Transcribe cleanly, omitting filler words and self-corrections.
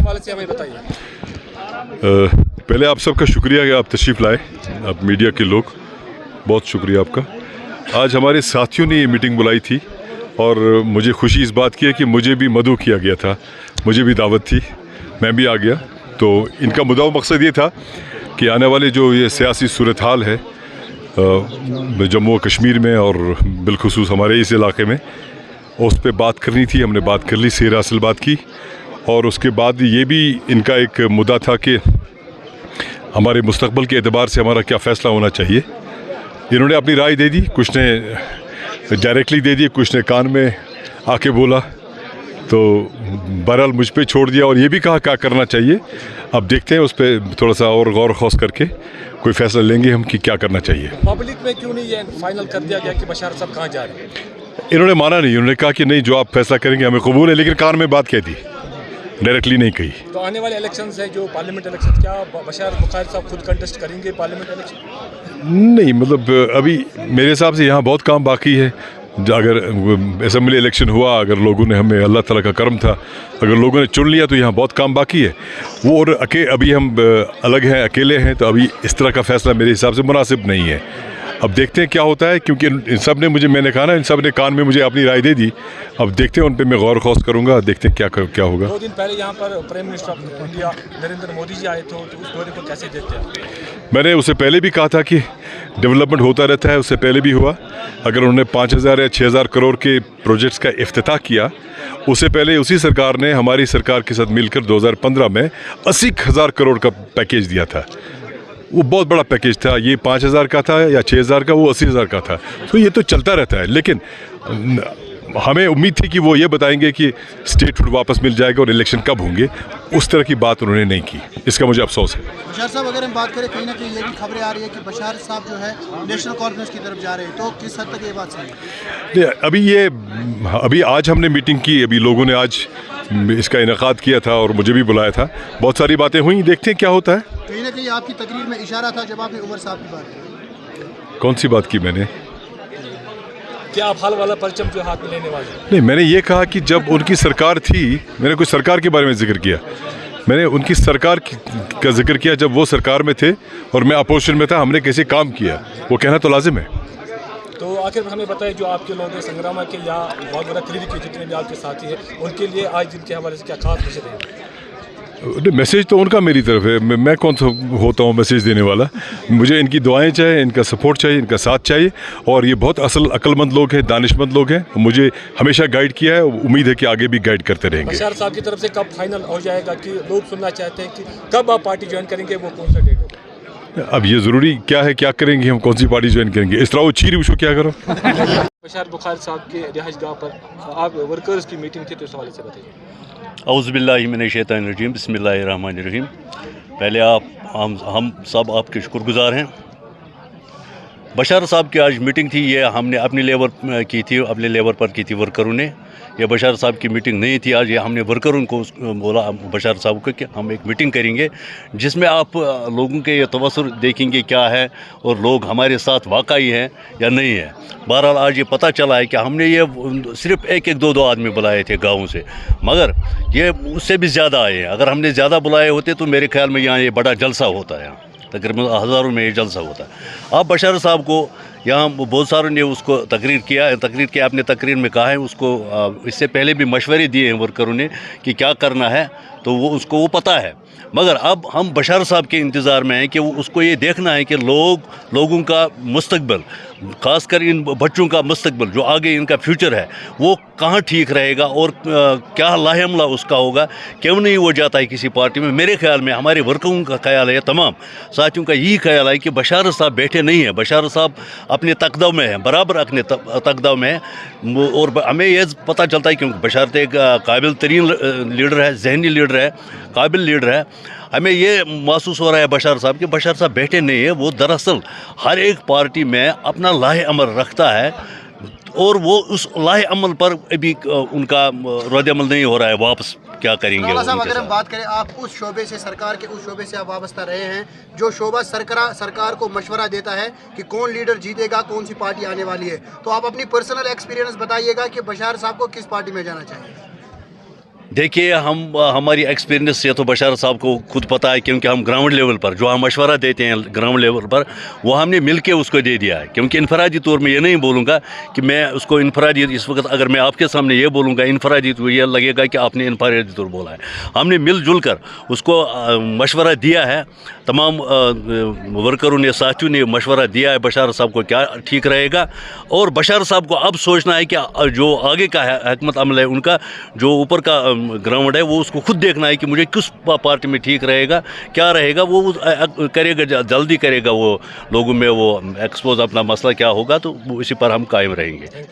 हवाले से हमें बताइए। पहले आप सबका शुक्रिया कि आप तशरीफ़ लाए, आप मीडिया के लोग, बहुत शुक्रिया आपका। आज हमारे साथियों ने ये मीटिंग बुलाई थी और मुझे खुशी इस बात की है कि मुझे भी मदऊ किया गया था, मुझे भी दावत थी, मैं भी आ गया। तो इनका मुद्दा मकसद ये था कि आने वाले जो ये सियासी सूरत हाल है जम्मू व कश्मीर में और बिलखुसूस हमारे इस इलाके में, उस पर बात करनी थी। हमने बात कर ली, सेर हासिल बात की। और उसके बाद ये भी इनका एक मुद्दा था कि हमारे मुस्तकबिल के एतबार से हमारा क्या फ़ैसला होना चाहिए। इन्होंने अपनी राय दे दी, कुछ ने डायरेक्टली दे दी, कुछ ने कान में आके बोला, तो बहरहाल मुझ पे छोड़ दिया और ये भी कहा क्या करना चाहिए। अब देखते हैं, उस पर थोड़ा सा और गौर खौस करके कोई फ़ैसला लेंगे हम कि क्या करना चाहिए। पब्लिक में क्यों नहीं ये फाइनल कर दिया गया कि बशार साहब कहाँ जा रहे हैं? इन्होंने माना नहीं, उन्होंने कहा कि नहीं, जो आप फैसला करेंगे हमें कबूल है, लेकिन कान में बात कह दी, डायरेक्टली नहीं कही। तो आने वाले इलेक्शंस है जो पार्लियामेंट इलेक्शन, क्या बशार बुखारी साहब खुद कंटेस्ट करेंगे पार्लियामेंट इलेक्शन? नहीं, मतलब अभी मेरे हिसाब से यहाँ बहुत काम बाकी है। अगर असेंबली इलेक्शन हुआ, अगर लोगों ने हमें, अल्लाह ताला का करम था, अगर लोगों ने चुन लिया तो यहाँ बहुत काम बाकी है वो। और अभी हम अलग हैं, अकेले हैं, तो अभी इस तरह का फ़ैसला मेरे हिसाब से मुनासिब नहीं है। अब देखते हैं क्या होता है, क्योंकि इन सब ने मुझे, मैंने कहा ना, इन सब ने कान में मुझे अपनी राय दे दी। अब देखते हैं, उन पे मैं गौर खौस करूँगा, देखते हैं क्या होगा। 2 दिन पहले यहाँ पर prime minister of India Narendra Modi ji आए थे, तो उस दौरे को कैसे देखते हैं? मैंने उससे पहले भी कहा था कि डेवलपमेंट होता रहता है, उससे पहले भी हुआ। अगर उन्होंने 5,000 या 6,000 करोड़ के प्रोजेक्ट्स का इफ्तिताह किया, उससे पहले उसी सरकार ने हमारी सरकार के साथ मिलकर 2015 में 80,000 करोड़ का पैकेज दिया था। वो बहुत बड़ा पैकेज था। ये 5,000 का था या 6,000 का, वो 80,000 का था। तो ये तो चलता रहता है, लेकिन हमें उम्मीद थी कि वो ये बताएंगे कि स्टेटहुड वापस मिल जाएगा और इलेक्शन कब होंगे। उस तरह की बात उन्होंने नहीं की, इसका मुझे अफसोस है। बशार साहब, अगर हम बात करें, कहीं ना कहीं ये भी खबरें आ रही है कि बशार साहब जो है नेशनल कॉन्फ्रेंस की तरफ जा रहे हैं, तो किस हद तक ये बात सही है? अभी आज हमने मीटिंग की, अभी लोगों ने आज इसका इनेकाद किया था और मुझे भी बुलाया था, बहुत सारी बातें हुई, देखते हैं क्या होता है। कहीं ना कहीं आपकी तकरीर में इशारा था जब आपने उमर साहब की बात की। कौन सी बात की मैंने? क्या आप हाल वाला परचम जो हाथ में लेने वाले? नहीं, मैंने ये कहा कि जब उनकी सरकार थी, मैंने कोई सरकार के बारे में जिक्र किया, मैंने उनकी सरकार का जिक्र किया जब वो सरकार में थे और मैं अपोजिशन में था, हमने कैसे काम किया, वो कहना तो लाजिम है। तो आखिर हमें बताइए, जो आपके लोग हैं संग्रामा के या बहुत बड़ा तहरीक के जितने भी आपके साथी हैं, उनके लिए आज दिन के हवाले से क्या खास मैसेज है? मैसेज तो उनका मेरी तरफ है, मैं कौन सा होता हूँ मैसेज देने वाला। मुझे इनकी दुआएं चाहिए, इनका सपोर्ट चाहिए, इनका साथ चाहिए। और ये बहुत अक्लमंद लोग हैं, दानिशमंद लोग हैं, मुझे हमेशा गाइड किया है, उम्मीद है कि आगे भी गाइड करते रहेंगे। बशार साहब की तरफ से कब फाइनल हो जाएगा कि लोग सुनना चाहते हैं कि कब आप पार्टी ज्वाइन करेंगे, वो कौन सा डेट होगा? अब ये ज़रूरी क्या है, क्या करेंगे हम, कौन सी पार्टी ज्वाइन करेंगे, इस तरह वो चीरी उसको क्या करो। बशार बुखारी साहब के रिहाइश गाह पर आप वर्कर्स की मीटिंग थी, तो इस हवाले से बताइए। औज़ुबिल्लाहि मिनश्शैतानिर्रजीम, बिस्मिल्लाहिर्रहमानिर्रहीम। पहले हम सब आपके शुक्रगुज़ार हैं। बशार साहब की आज मीटिंग थी, ये हमने अपनी लेबर की थी, अपने लेबर पर की थी वर्करों ने। ये बशार साहब की मीटिंग नहीं थी आज, ये हमने वर्करों को बोला, बशार साहब को, कि हम एक मीटिंग करेंगे जिसमें आप लोगों के ये तवस्सुर देखेंगे क्या है और लोग हमारे साथ वाकई हैं या नहीं है। बहरहाल आज ये पता चला है कि हमने ये सिर्फ एक दो आदमी बुलाए थे गाँव से, मगर ये उससे भी ज़्यादा आए हैं। अगर हमने ज़्यादा बुलाए होते तो मेरे ख्याल में यहाँ ये बड़ा जलसा होता है, तकरीबन हज़ारों में ये जलसा होता है। अब बशार साहब को यहाँ बहुत सारों ने उसको तकरीर किया, अपने तकरीर में कहा है, उसको इससे पहले भी मशवरे दिए हैं वर्करों ने कि क्या करना है, तो वो पता है। मगर अब हम बशार साहब के इंतज़ार में हैं कि उसको ये देखना है कि लोगों का मुस्तकबिल, ख़ासकर इन बच्चों का मुस्तकबिल, जो आगे इनका फ्यूचर है, वो कहाँ ठीक रहेगा और क्या लाहेमला उसका होगा, क्यों नहीं वो जाता है किसी पार्टी में। मेरे ख्याल में, हमारे वर्करों का ख्याल है, तमाम साथियों का यही ख्याल है कि बशार साहब बैठे नहीं हैं, बशार साहब अपने तकदव में है, बराबर अपने तकदव में है। और हमें यह पता चलता है क्योंकि बशार तो एक काबिल तरीन लीडर है, जहनी लीडर है, काबिल लीडर है। हमें ये महसूस हो रहा है बशार साहब कि बशार साहब बैठे नहीं है, वो दरअसल हर एक पार्टी में अपना लाहे अमल रखता है और वो उस लाहे अमल पर अभी उनका रद्द अमल नहीं हो रहा है, वापस क्या करेंगे। साहब, अगर हम बात करें, आप उस शोबे से, सरकार के उस शोबे से आप वाबस्ता रहे हैं जो शोबा सरकार को मशवरा देता है कि कौन लीडर जीतेगा, कौन सी पार्टी आने वाली है, तो आप अपनी पर्सनल एक्सपीरियंस बताइएगा कि बशार साहब को किस पार्टी में जाना चाहिए। देखिए हमारी एक्सपीरियंस से तो बशार साहब को खुद पता है, क्योंकि हम ग्राउंड लेवल पर जो हम मशवरा देते हैं ग्राउंड लेवल पर वो हमने मिल के उसको दे दिया है। क्योंकि इनफरादी तौर में ये नहीं बोलूँगा कि मैं उसको इनफरादी, इस वक्त अगर मैं आपके सामने ये बोलूँगा इनफरादी तो ये लगेगा कि आपने इनफरादी तौर बोला है। हमने मिलजुल कर उसको मशवरा दिया है, तमाम वर्करों ने, साथियों ने मशवरा दिया है बशार साहब को क्या ठीक रहेगा। और बशार साहब को अब सोचना है कि जो आगे का हिकमत अमल है उनका, जो ऊपर का ग्राउंड है वो उसको खुद देखना है कि मुझे किस पार्टी में ठीक रहेगा, क्या रहेगा, वो करेगा, जल्दी करेगा, वो लोगों में वो एक्सपोज अपना मसला क्या होगा, तो इसी पर हम कायम रहेंगे।